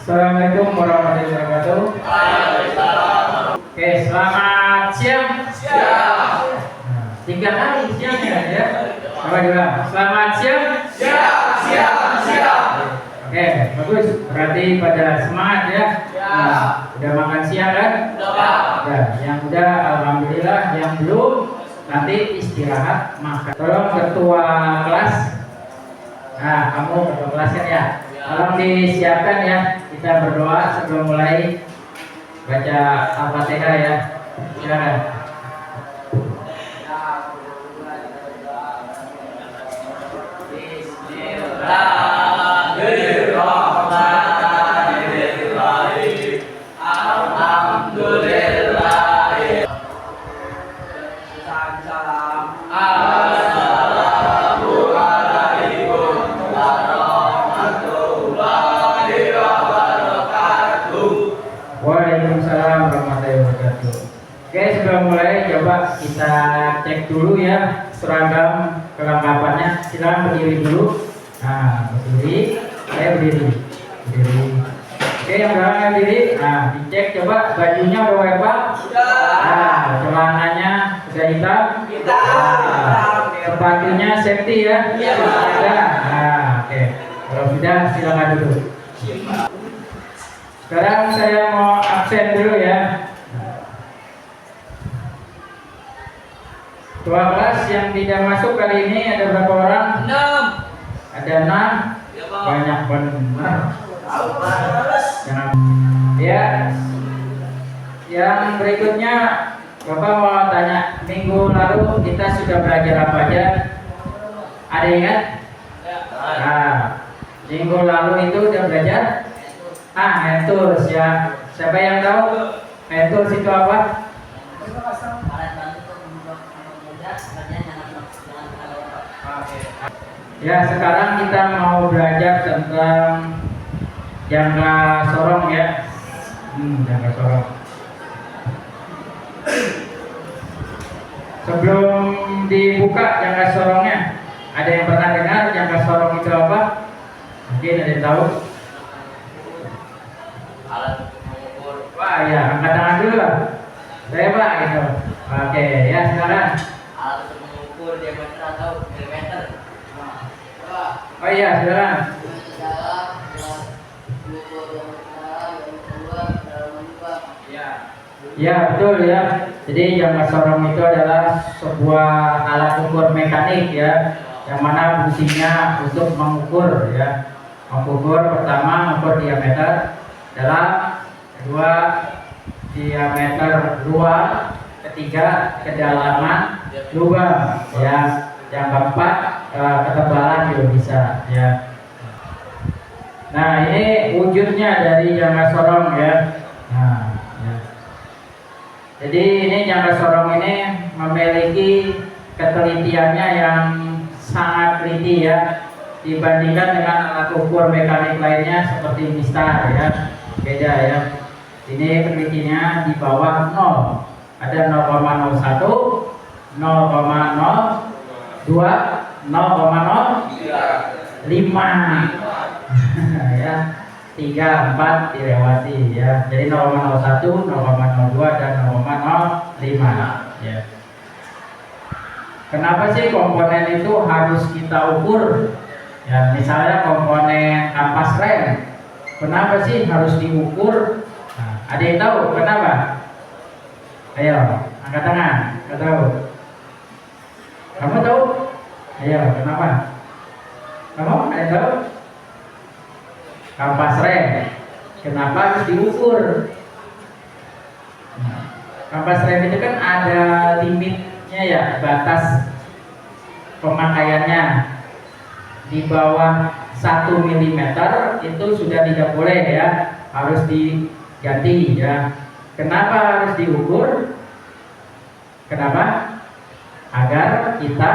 Assalamualaikum warahmatullahi wabarakatuh. Oke, selamat siang. Siang. Tiga kali siang ya. Coba juga. Selamat siang. Siang. Oke, bagus. Berarti pada semangat ya. Udah makan siang kan? Udah. Yang udah, alhamdulillah. Yang belum, nanti istirahat makan. Tolong ketua kelas. Nah, kamu ketua kelasnya ya. Tolong disiapkan ya. Kita berdoa sebelum mulai baca Al-Fatihah ya. Silakan. Waalaikumsalam warahmatullahi wabarakatuh. Oke, sebelum mulai coba kita cek dulu ya seragam kelengkapannya. Silakan berdiri dulu. Nah, berdiri. Saya berdiri. Oke, yang belakang berdiri. Nah, dicek coba bajunya udah WFA. Nah, celananya sudah hitam. Nah, sepatunya safety ya. Ada. Nah, oke. Kalau sudah silakan duduk. Sekarang saya mau absen dulu ya. Ketua kelas yang tidak masuk kali ini ada berapa orang? 6. Ada 6. Banyak benar. Ya. Yang berikutnya Bapak mau tanya, minggu lalu kita sudah belajar apa aja? Ada ingat? Nah, minggu lalu itu udah belajar Mentools ya. Siapa yang tahu Mentools itu apa? Ya, sekarang kita mau belajar tentang jangka sorong ya. Jangka sorong. Sebelum dibuka jangka sorongnya, ada yang pernah dengar jangka sorong itu apa? Mungkin ada yang tahu? Wah ya, angkat tangan dulu lah. Saya Pak gitu. Oke, ya silakan. Alat untuk mengukur diameter atau milimeter. Oh iya, silakan. Ya betul ya. Jadi jangka sorong itu adalah sebuah alat ukur mekanik ya, yang mana fungsinya untuk mengukur ya. Mengukur pertama mengukur diameter dalam, kedua diameter luar, ketiga kedalaman lubang ya, yang keempat ketebalan juga bisa ya. Nah, ini wujudnya dari jangka sorong ya. Nah, ya. Jadi ini jangka sorong ini memiliki ketelitiannya yang sangat teliti ya, dibandingkan dengan alat ukur mekanik lainnya seperti mistar ya. Beda ya. Ini penelitiannya di bawah 0. Ada 0,01, 0,02, 0,05 ya. 3, 4 dilewati ya. Jadi 0,01, 0,02 dan 0,05 ya. Kenapa sih komponen itu harus kita ukur? Ya, misalnya komponen kampas rem. Kenapa sih harus diukur? Nah, ada yang tahu kenapa? Ayo, angkat tangan. Nggak tahu? Kamu tahu? Ayo, kenapa? Kamu ada yang tahu? Kampas rem. Kenapa harus diukur? Nah, kampas rem itu kan ada limitnya ya, batas pemakaiannya. Di bawah 1 mm itu sudah tidak boleh ya, harus diganti ya. Kenapa harus diukur? Kenapa? Agar kita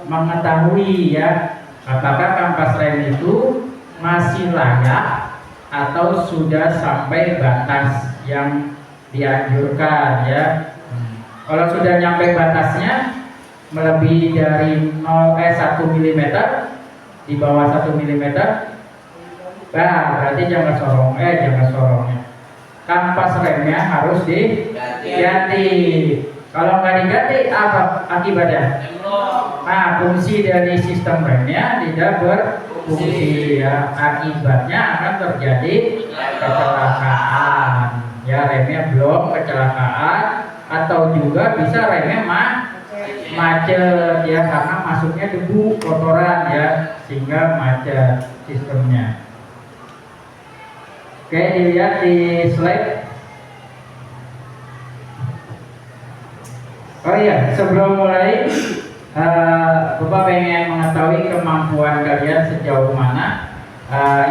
mengetahui ya, apakah kampas rem itu masih layak atau sudah sampai batas yang dianjurkan ya. Kalau sudah nyampe batasnya melebihi dari 1 mm, di bawah 1 mm Nah, berarti jangka sorongnya. Kampas remnya harus diganti. Kalau nggak diganti apa akibatnya? Nah, fungsi dari sistem remnya tidak berfungsi ya. Akibatnya akan terjadi kecelakaan. Ya, remnya belum kecelakaan atau juga bisa remnya macet ya karena masuknya debu kotoran ya sehingga macet sistemnya. Oke, dilihat di slide. Oh iya, sebelum mulai Bapak pengen mengetahui kemampuan kalian sejauh mana.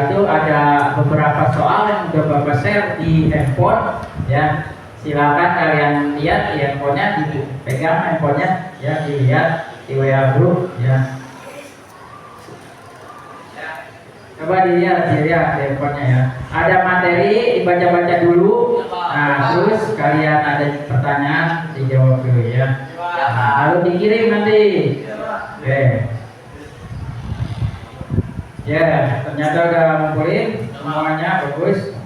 Itu ada beberapa soal yang udah Bapak share di handphone ya. Silakan kalian lihat di handphonenya, dipegang handphonenya ya, dilihat di WA group ya. Coba dilihat di handphonenya ya. Ada materi dibaca-baca dulu. Nah, terus kalian ada pertanyaan dijawab dulu ya. Nah, lalu dikirim nanti. Oke. Ya, ternyata udah ngumpulin semuanya bagus.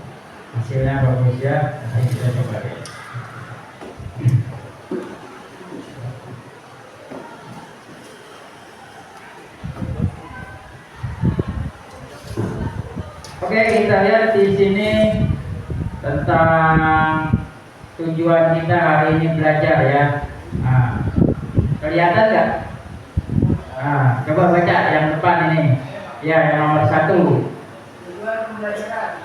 Hasilnya bagus ya. Nanti kita coba deh. Oke, kita lihat di sini tentang tujuan kita hari ini belajar ya. Nah, kelihatan nggak? Nah, coba baca yang depan ini. Ya, yang nomor 1. Tujuan pembelajaran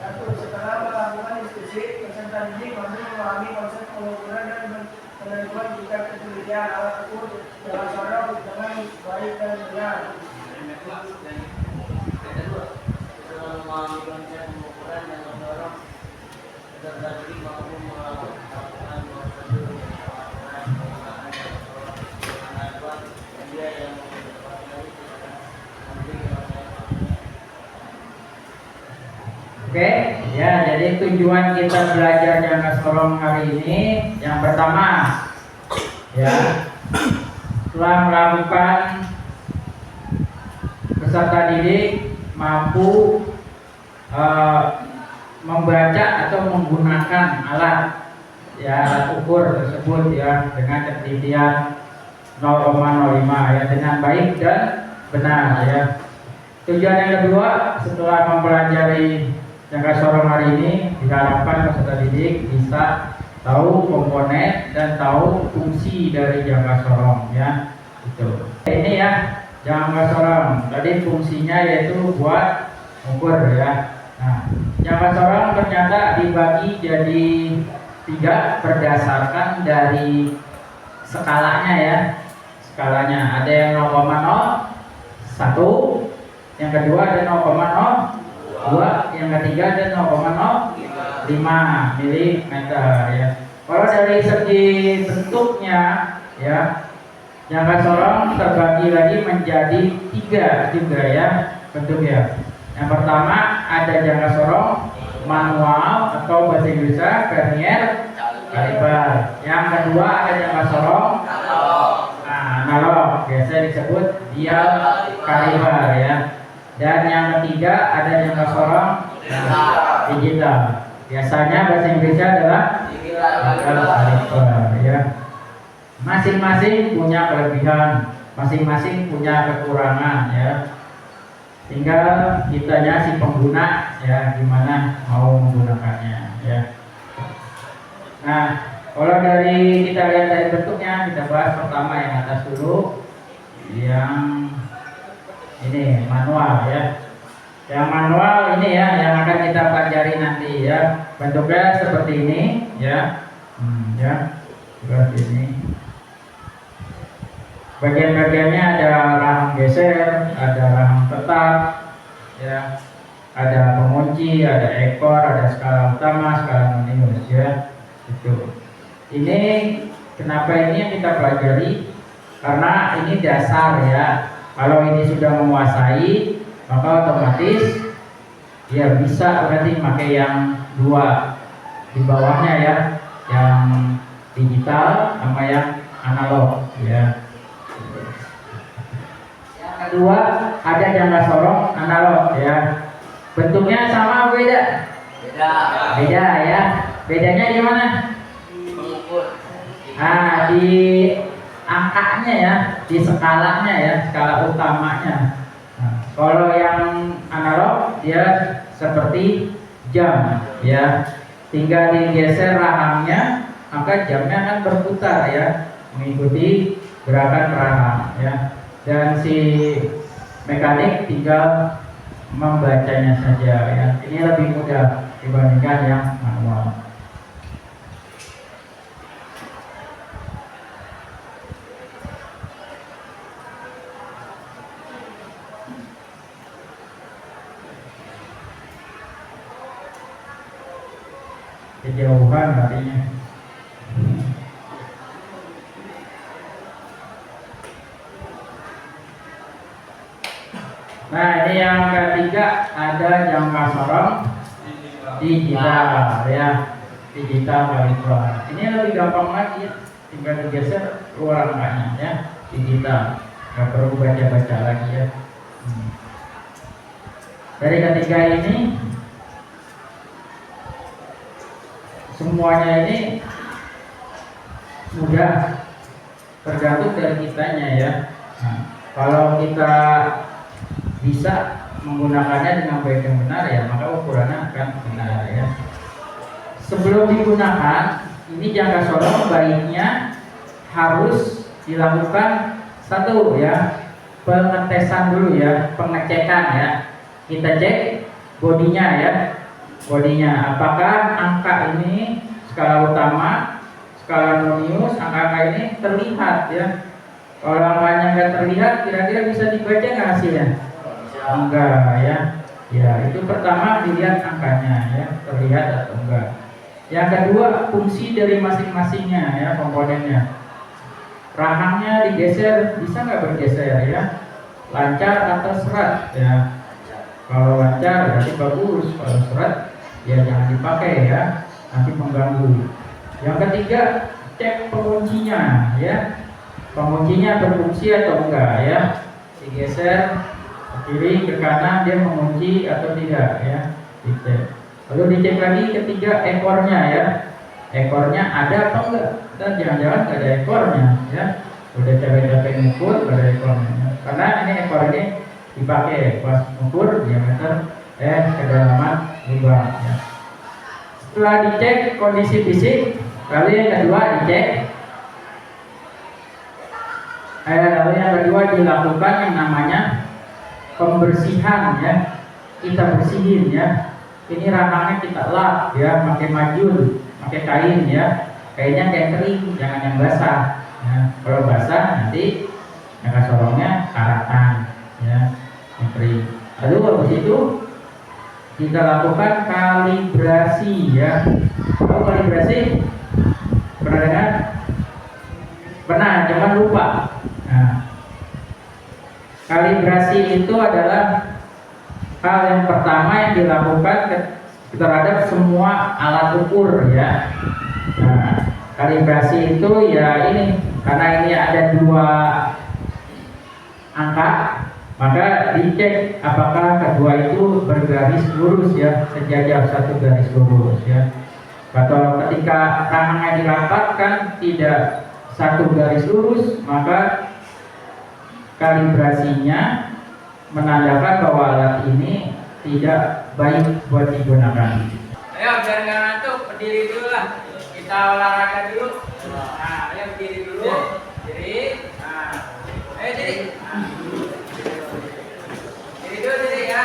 1. Setelah melakukan diskusi, peserta didik mampu memahami konsep pengukuran dan penentuan tingkat kesulitan alat ukur dalam sorong dengan baik dan benar. Setelah memahami konsep pengukuran dan mendorong peserta didik mampu melakukan prosedur pengaduan media yang Oke, ya jadi tujuan kita belajar jangka sorong hari ini yang pertama ya, setelah melakukan peserta didik mampu membaca atau menggunakan alat ukur tersebut ya dengan ketelitian 0,05 ya dengan baik dan benar ya. Tujuan yang kedua, setelah mempelajari jangka sorong hari ini diharapkan peserta didik bisa tahu komponen dan tahu fungsi dari jangka sorong ya. Itu. Ini ya jangka sorong. Tadi fungsinya yaitu buat ukur ya. Nah, jangka sorong ternyata dibagi jadi 3 berdasarkan dari skalanya ya. Skalanya ada yang 0,01, yang kedua ada 0,02, yang ketiga ada 0,05 mm ya. Kalau dari segi bentuknya ya, jangka sorong terbagi lagi menjadi 3 juga ya bentuknya. Yang pertama ada jangka sorong manual atau bahasa Inggrisnya vernier caliper. Yang kedua ada jangka sorong analog, biasa disebut dial caliper ya. Dan yang ketiga ada jangka sorong digital. Biasanya bahasa Inggrisnya adalah digital caliper ya. Masing-masing punya kelebihan, masing-masing punya kekurangan ya. Tinggal kitanya si pengguna ya gimana mau menggunakannya ya. Nah, kalau dari kita lihat dari bentuknya, kita bahas pertama yang atas dulu, yang ini manual ya. Yang manual ini ya yang akan kita pelajari nanti ya. Bentuknya seperti ini ya. Ya, seperti ini. Bagian-bagiannya ada rahang geser, ada rahang tetap, ya, ada pengunci, ada ekor, ada skala utama, skala minus ya. Itu. Ini kenapa ini yang kita pelajari? Karena ini dasar ya. Kalau ini sudah menguasai, maka otomatis ya bisa berarti pakai yang 2 di bawahnya ya, yang digital sama yang analog ya. Yang kedua ada jangka sorong analog ya. Bentuknya sama apa beda? Beda. Beda ya. Bedanya di mana? Mengukur. Nah, di angkanya ya, di skalanya ya, skala utamanya. Nah, kalau yang analog dia seperti jam ya, tinggal digeser rahangnya maka jamnya akan berputar ya, mengikuti gerakan rahang ya, dan si mekanik tinggal membacanya saja ya. Ini lebih mudah dibandingkan yang manual. Kejauhan artinya. Nah, ini yang ketiga ada jangka sorong digital ya, digital kaliper. Ini lebih gampang lagi, tinggal digeser keluar angkanya ya, digital. Nggak perlu baca-baca lagi ya. Dari ketiga ini semuanya ini mudah, tergantung dari kitanya ya. Nah, kalau kita bisa menggunakannya dengan baik dan benar ya, maka ukurannya akan benar ya. Sebelum digunakan, ini jangka sorong baiknya harus dilakukan satu ya, pengetesan dulu ya, pengecekan ya. Kita cek bodinya ya, bodinya apakah angka ini skala utama, skala nonius, angka-angka ini terlihat ya. Kalau angkanya nggak terlihat, kira-kira bisa dibaca nggak hasilnya? Enggak ya. Ya, itu pertama dilihat angkanya ya, terlihat atau enggak. Yang kedua, fungsi dari masing-masingnya ya, komponennya. Rahangnya digeser, bisa nggak bergeser ya? Lancar atau seret ya? Kalau lancar berarti bagus, kalau seret ya jangan dipakai ya, nanti mengganggu. Yang ketiga, cek penguncinya ya, penguncinya berfungsi atau enggak ya, digeser ke kiri ke kanan dia mengunci atau tidak ya, dicek. Lalu dicek lagi ketiga, ekornya ya, ekornya ada atau enggak, dan jangan-jangan nggak ada ekornya ya, udah capek-capek ngukur nggak ada ekornya ya. Karena ini ekor ini dipakai pas ukur diameter kedalaman lubang ya. Setelah dicek kondisi fisik, lalu yang kedua dicek lalu yang kedua dilakukan yang namanya pembersihan ya. Kita bersihin ya. Ini rahangnya kita lap ya, pakai majun, pakai kain ya. Kainnya kayak kering, jangan yang basah ya. Kalau basah nanti jangka sorongnya karatan ya, yang kering. Lalu habis itu kita lakukan kalibrasi ya. Tahu kalibrasi? Pernah dengar? Pernah, jangan lupa. Nah, kalibrasi itu adalah hal yang pertama yang dilakukan terhadap semua alat ukur ya. Nah, kalibrasi itu ya ini, karena ini ada dua angka, maka dicek apakah kedua itu bergaris lurus ya, sejajar satu garis lurus ya. Atau ketika rahangnya dirapatkan tidak satu garis lurus, maka kalibrasinya menandakan bahwa alat ini tidak baik buat digunakan. Ayo biar nggak ngantuk, berdiri dulu lah. Kita olahraga dulu. Nah, ayo berdiri dulu. Diri. Nah, ayo diri. Nah. Diri dulu diri ya.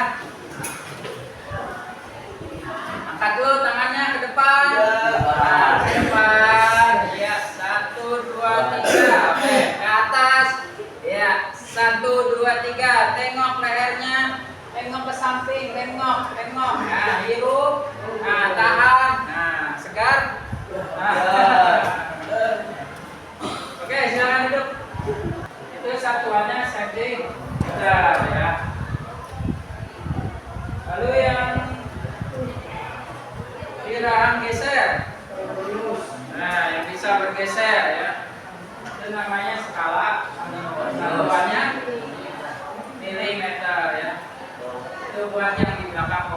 Angkat dulu tangannya ke depan. Nah, ke depan. Ya, 1, 2, 3. Oke, ke atas. Ya, 1, 2, 3. Tengok lehernya. Tengok ke samping. Tengok. Nah, hirup. Nah, tahan. Nah, segar. Nah. Oke, silakan duduk. Itu satuannya setting. Sudah ya. Lalu yang rahang geser. Nah, yang bisa bergeser ya, itu namanya skala. Satuannya milimeter ya. Itu buat yang di belakang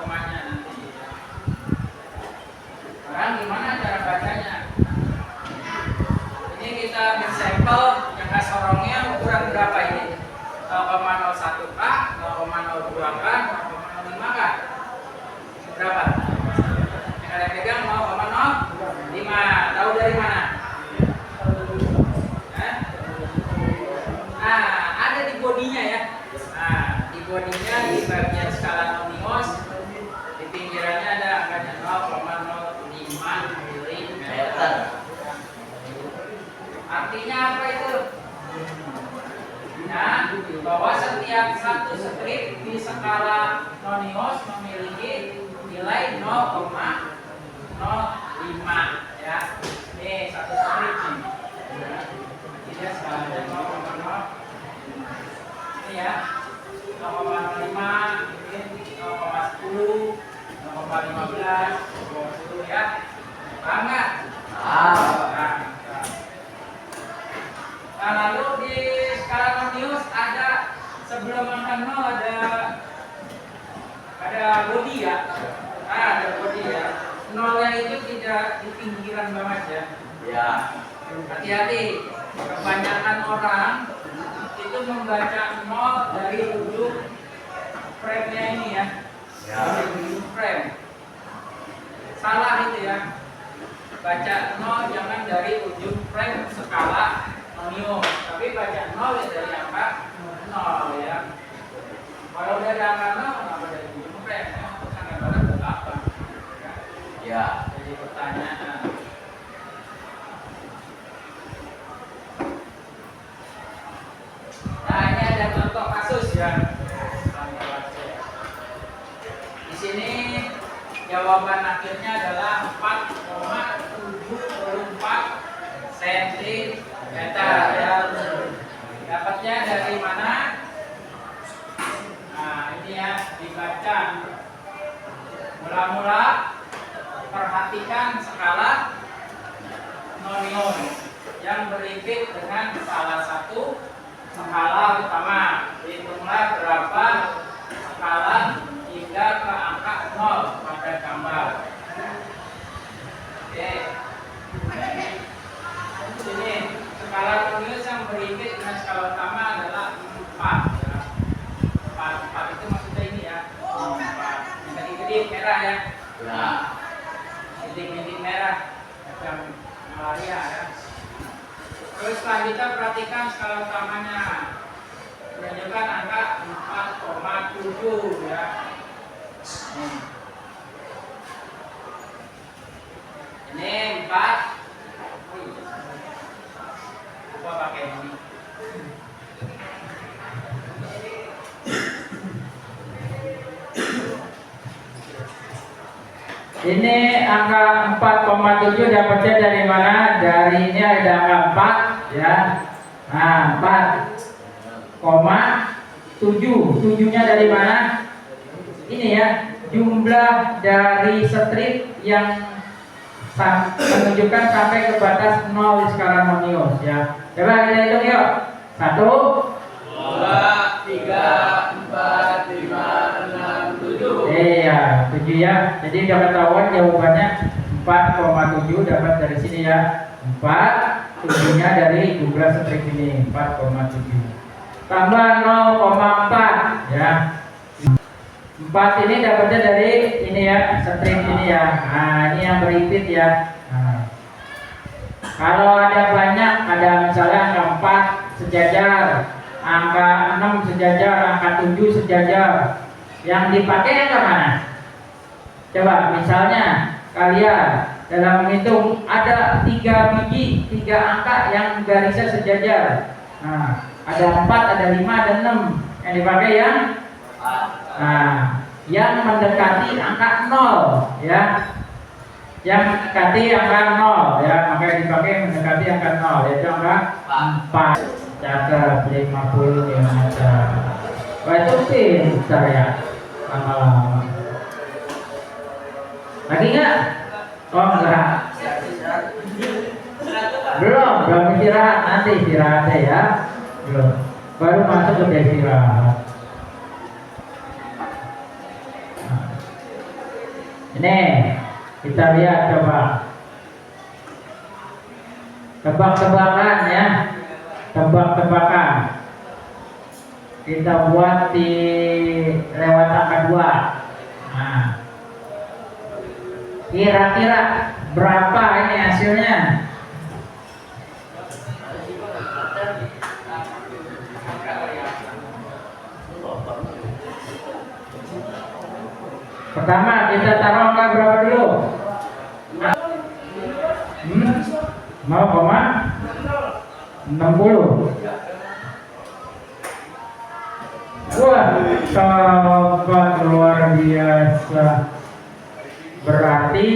memiliki nilai 0,05 ya. Ini satu strip nih. Ini skala 0,0 ini ya. 0,05 ini 0,10 0,15 20 ya. Paham nggak? Nah, lalu di skala Mohnius ada sebelum angka 0 ada bodi ya. Ada bodi ya. Nolnya itu tidak di pinggiran banget ya. Ya. Hati-hati. Kebanyakan orang itu membaca 0 dari ujung frame-nya ini ya. Dari ujung frame. Salah itu ya. Baca 0 jangan dari ujung frame skala Mohnius, tapi baca 0 ya dari angka 0 ya. Kalau dari angka 0 kenapa dari ujung frame ya? Angka 0 berapa? Ya. Jadi pertanyaan. Nah, ini ada contoh kasus ya. Di sini jawaban akhirnya adalah 4,74 cm ya. Dapatnya dari mana? Nah, ini ya dibaca. Mula-mula perhatikan skala Mohnius yang berhimpit dengan salah satu skala utama. Hitunglah berapa skala hingga ke angka 0 pada gambar. Oke. Sini skala Mohnius yang berhimpit dengan skala utama adalah 4 ya. 4 itu maksudnya ini ya. 4. Yang tadi merah ya. Ya. Titik-titik merah macam malaria ya. Terus selanjutnya perhatikan skala utamanya menunjukkan angka 4,7 ya. Ini 4. Coba pakai ini. Ini angka 4,7 dapatnya dari mana? Dari ini ada angka 4 ya. Nah, 4,7. 7-nya dari mana? Ini ya, jumlah dari strip yang menunjukkan sampai ke batas 0 di skala Mohnius ya. Coba kita hitung yuk. 1 2, 3, 4, 5, 6, 7. Iya, 7 ya. Jadi udah ketahuan jawabannya 4,7 dapat dari sini ya. 4, 7-nya dari jumlah strip ini 4,7. Tambah 0,4 ya. 4 ini dapatnya dari ini ya, strip ini ya. Nah, ini yang berhimpit ya. Nah. Kalau ada banyak, ada misalnya angka 4 sejajar, angka 6 sejajar, angka 7 sejajar. Yang dipakai angka mana? Coba misalnya kalian dalam menghitung ada 3 biji, 3 angka yang garisnya sejajar. Nah, ada 4, ada 5, ada 6. Yang dipakai yang yang mendekati angka 0 ya. Yang mendekati angka 0 ya, maka yang dipakai mendekati angka 0 yaitu angka 4. Catat 50 yang ada. Wah, itu pintar ya. Lama-lama. Lagi nggak? Oh enggak. Belum istirahat, nanti istirahat deh ya. Belum. Baru masuk ke istirahat. Nah. Ini kita lihat coba. Tebak-tebakan ya. Tebak-tebakan. Kita buat di lewat angka 2. Nah. Kira-kira berapa ini hasilnya? Pertama kita taruh angka berapa dulu? 0,60. Wow, Sobat luar biasa. Berarti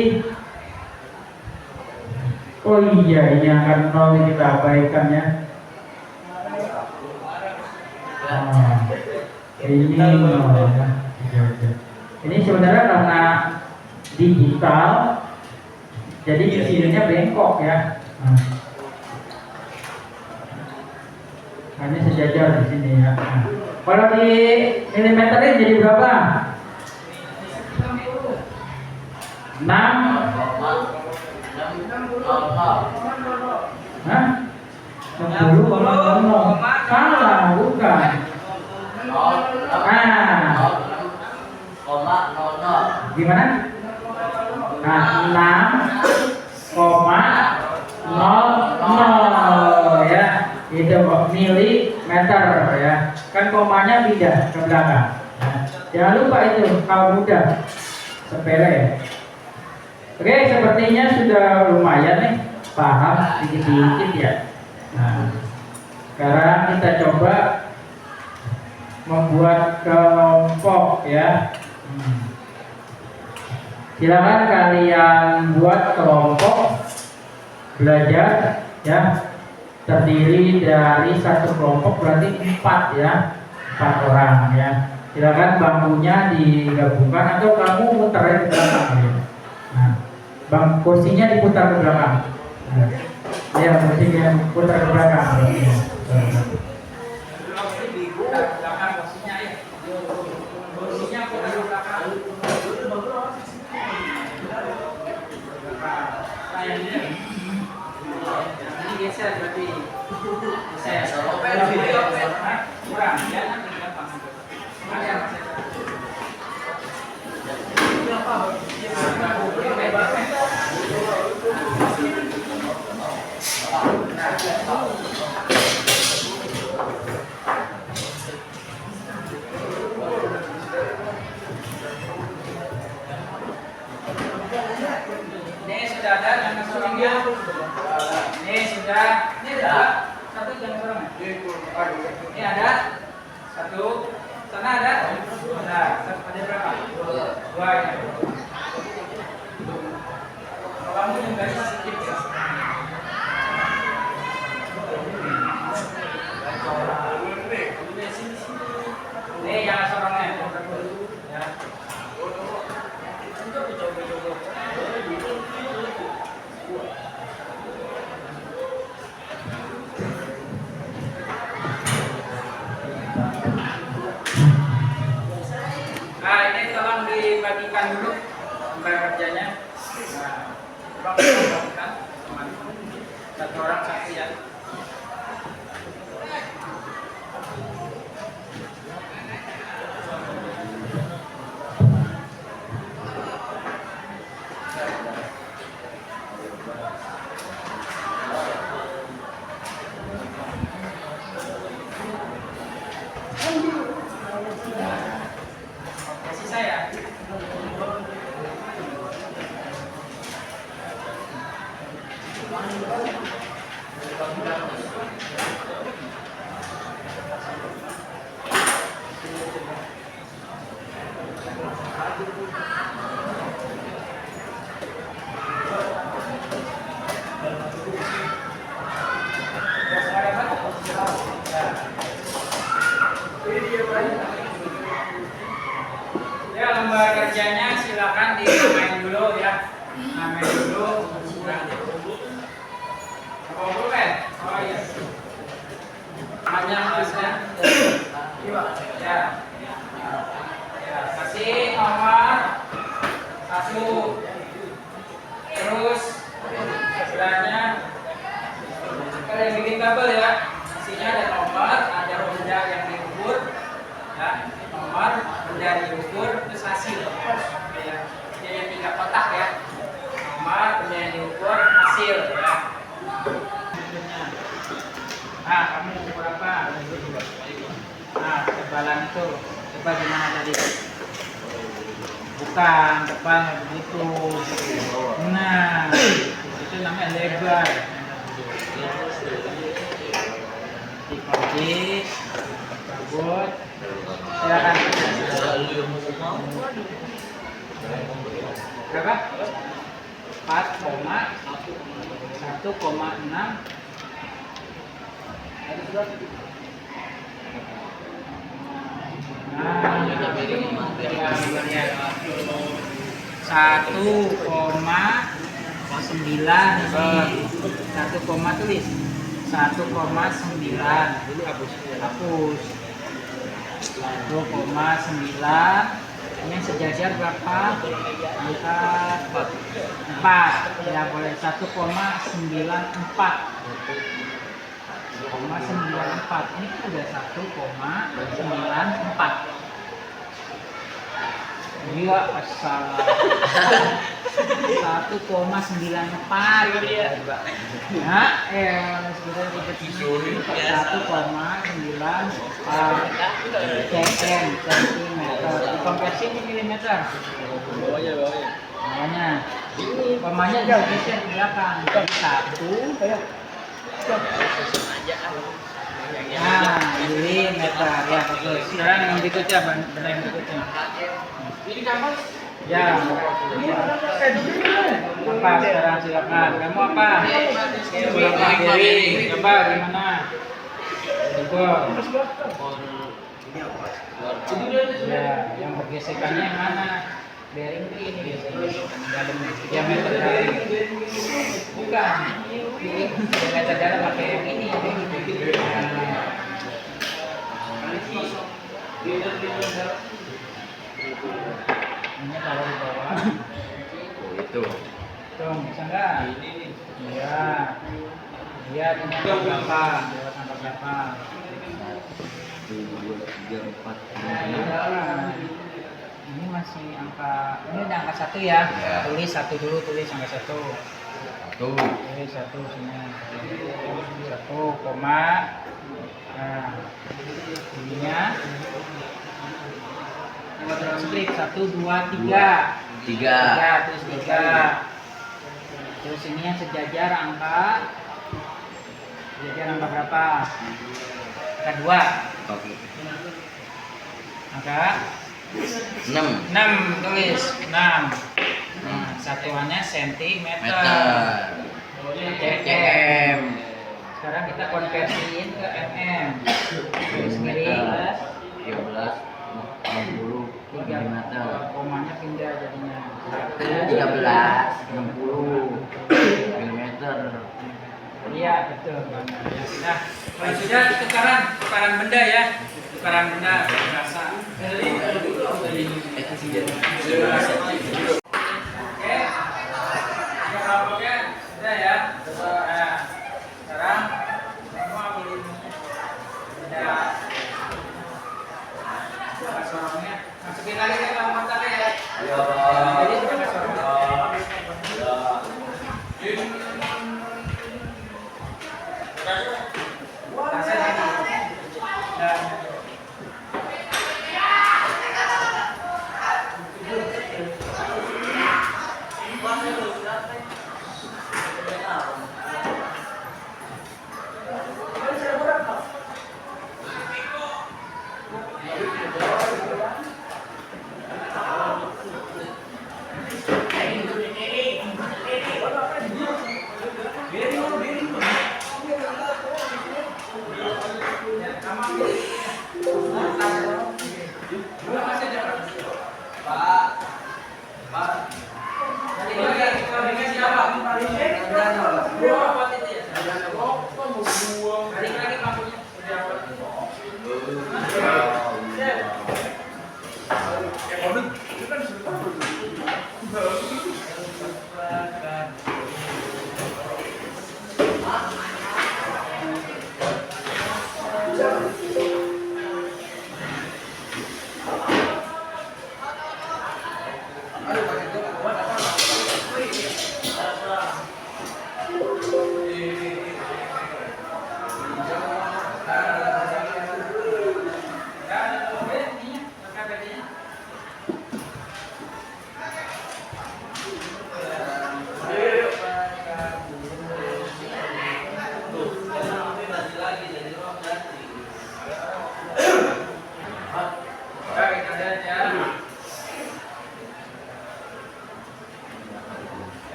oh iya, ini akan nol kita abaikan ya. Ini nol ya. Ini sebenarnya karena digital, jadi di sininya bengkok ya. Hanya sejajar di sini ya. Kalau di milimeternya jadi berapa? 6. Hah? 60. Salah, bukan. Gimana? Nah, 6,00 ya. Itu milimeter ya. Kan komanya pindah ke belakang. Nah, jangan lupa itu kalau mudah. Sepele ya. Oke, sepertinya sudah lumayan nih, paham sedikit-sedikit ya. Nah, sekarang kita coba membuat kelompok ya. Silakan kalian buat kelompok belajar ya. Terdiri dari satu kelompok berarti 4 ya, 4 orang ya. Silakan bangkunya digabungkan atau kamu muter ke belakang ya. Nah, bang kursinya diputar ke belakang. Nah, ya kursinya putar ke belakang. Geser berarti geser. Kurang ya, nanti gampang. Ini sudah ada yang sorongnya. Ini sudah. Ini ada satu yang sorong. Ini ada satu. Sana ada. Nah, ada berapa? 2 ya. Kamu juga sedikit ya. Ini yang sorongnya. Ya. Nah, ini tolong dibagikan dulu gambar kerjanya. Nah, tolong dibagikan teman-teman. Satu orang satu ya. Sisa ya. Ya, lembar kerjanya silakan dimain dulu ya. Main dulu. Oh, boleh. Oh iya. Panjang tulisnya. Ya. Ya, kasih nomor 1. Terus sebelahnya kalian bikin tabel ya. Isinya ada nomor, ada benda yang diukur. Ya, nomor, benda diukur, terus hasil. Ya. Jadi 3 kotak ya. Nomor, benda yang diukur, hasil ya. Nah, kamu ukur apa? Nah, ketebalan itu coba gimana tadi? Bukan, depan begitu. Nah, itu namanya lebar. Dikodik Good. Silakan. Berapa? 4,1,6. Nah, ya, 1,9 1 koma tulis 1,9 dulu hapus 1,9 ini yang sejajar berapa? Angka 4 ya, boleh 1,94 ini kan udah 1,94 gila salah 1,94 ya sebenarnya ribet ini 1,94 cm dikonversi ini milimeter bawahnya komanya jauh geser ke belakang 1 nah milimeter ya bagus. Sekarang yang berikutnya benda yang berikutnya ini kamu ya apa sekarang silakan kamu apa kiri coba gimana coba ya yang bergesekannya yang mana bearing ini dalam diameter bearing bukan diameter dalam pakai yang ini ini kalau di bawah itu dong bisa nggak iya iya ini berapa berapa 1, 2, 3, 4, 5, 6. Ini masih angka, ini udah angka 1 ya. Tulis 1 dulu, tulis angka 1. Tulis 1 sini. 1 koma. Nah, ininya split 1, 2, 3. 3, terus 3. Terus ini yang sejajar angka berapa? Angka 2. Angka 6 tulis 6. Nah, satuannya sentimeter. cm. Sekarang kita konversiin ke mm. Tulis kiri 13, 60 mm. Komanya pindah jadinya 13, 60 mm. Iya betul. Nah, kalau sudah tukaran benda ya. Tukaran benda berasa. Oke. Sudah ya. Nah, sekarang kamu ambilin benda. Coba sorongnya. Masukin lagi ke dalam kotak ya. Jadi coba sorong.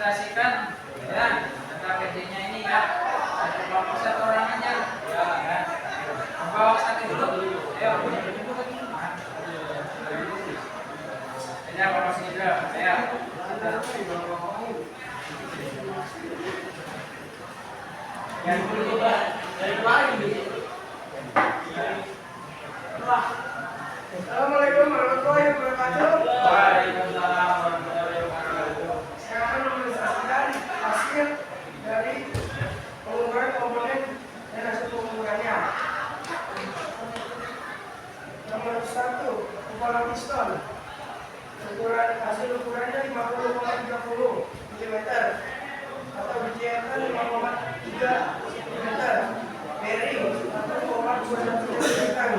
demonstrasikan ya data PD-nya ini ya. Satu kelompok satu orang aja. Ya. Bawa satu dulu. Ayo. Ya, bawa sini dulu. Ya. Yang dulu Pak. Dari lagi. Assalamualaikum warahmatullahi wabarakatuh. Waalaikumsalam warahmatullahi wabarakatuh. Saya akan menjelaskan hasil dari pengukuran komponen dan hasil pengukurannya. Nomor 1, kepala piston. Hasil ukurannya 50,30 mm atau didiameter 5,3 mm. Bearing 1,21 mm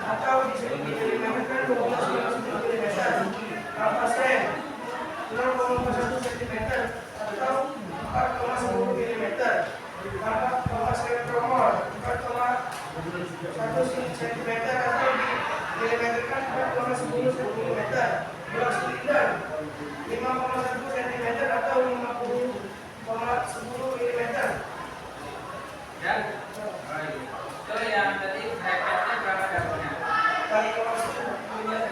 atau didiameter 12,1 mm. Kampas rem 0,1 cm atau 4,10 mm. Kampas rem tromol 4,1 cm atau didiameterkan 4,10 cm. Bola silinder 5,1 cm atau 50,10 mm. Ya. Itu yang tadi bracketnya berapa dapurnya? Kali 4,10 mm.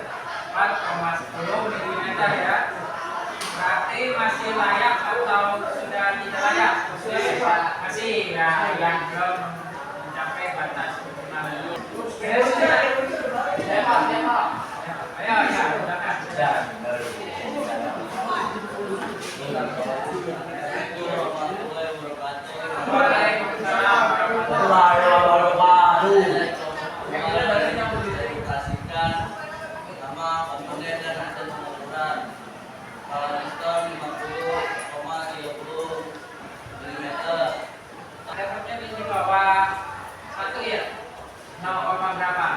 4,10 mm ya. Berarti masih layak atau sudah tidak layak? Masih ya, yang belum mencapai batas minimal. Ayo ya, silakan. Waalaikumsalam warahmatullahi wabarakatuh. Kasihkan nama komponen dan hasil pengukuran. Kepala piston 50,30 mm. Dapurnya di bawah 1 ya? 0, berapa?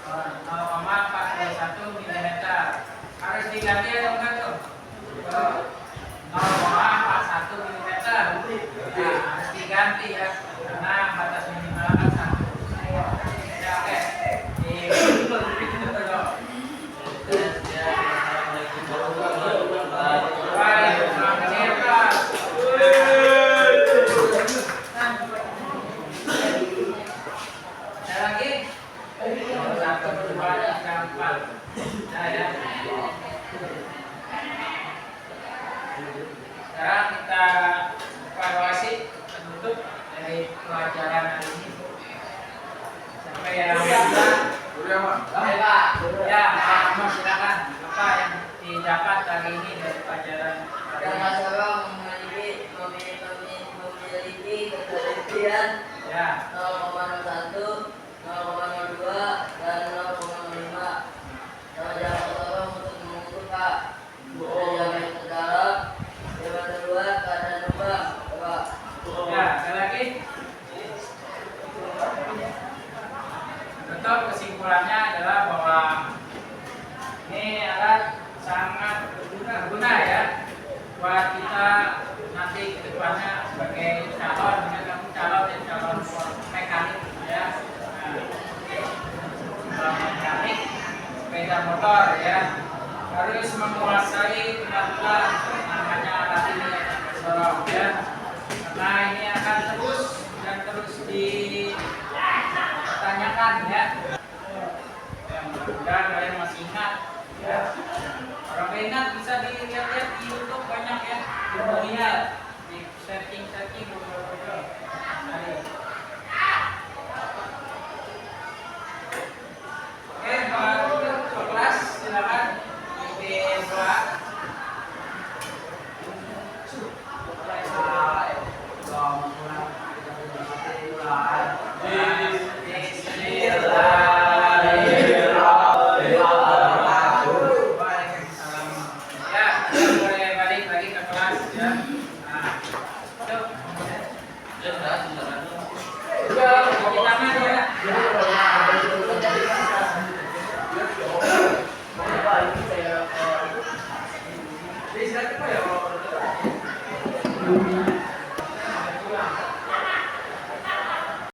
0,41 mm. Harus diganti atau enggak tuh? 0,41 mm. Nah, harus diganti ya, karena batas minimal kan 1. Ya, oke. Ada lagi? 1, 2, 3, 4. Nah, ya. Sekarang kita evaluasi penutup dari pelajaran hari ini. Sampai yang ya, Pak Ahmad silakan. Apa yang didapat hari ini dari pelajaran hari ini? Masalah memiliki ketelitian Ya, 0,01, 0,02 dan 0,05. Tanggung jawab untuk mengukur Pak. Diameter dalam, diameter luas, keadaan lubang, Pak. ya, ada lagi? Betul, kesimpulannya adalah bahwa ini alat sangat berguna ya buat kita nanti ke depannya sebagai calon dan calon mekanik ya. Calon mekanik sepeda motor ya, harus menguasai kemampuan namanya alat ini sorong ya, karena ini akan terus ditanyakan ya. Mudah-mudahan kalian masih ingat ya. Orang ingat bisa dilihat-lihat di YouTube banyak ya, tutorial, di setting beberapa. Oke, Pak kelas silakan pimpin doa. Cuci tangan ya.